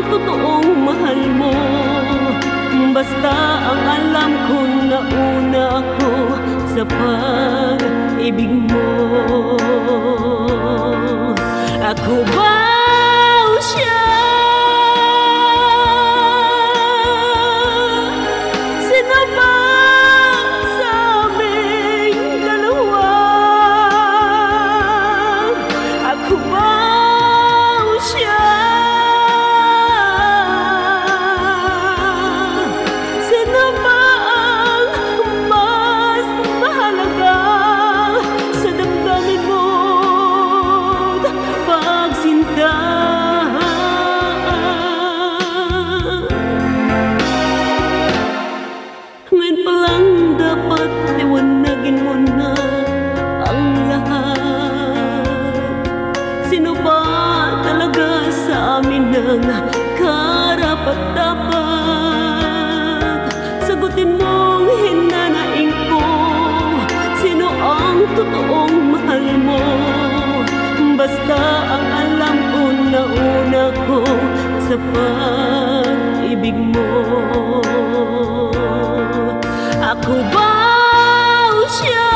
totoong mahal mo. Basta ang alam ko, nauna ako sa pag-ibig mo. Ako ba o siya? Sino ba sa aming dalawa? Ako ba o siya? Sino ba ang mas mahalaga sa damdamin mo't pagsinta? Ngayon pa lang dapat liwanagin mo na ang lahat. Sino ba talaga sa amin ang karapat-dapat? Sagutin mong hinanaing ko, sino ang totoong mahal mo? Basta ang alam ko, nauna ko sa pag-ibig mo. Ako ba o siya?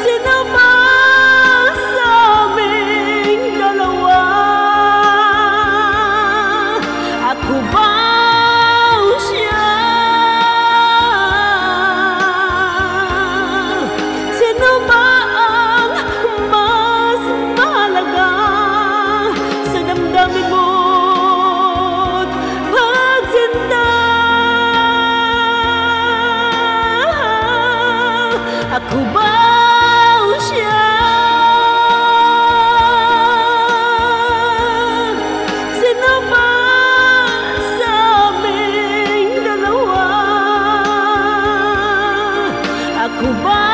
Sino ba sa aming dalawa? Ako ba o siya? Sino ba ang mas mahalaga sa damdamin mo? Ako ba o siya? Sino ba sa aming dalawa? Ako ba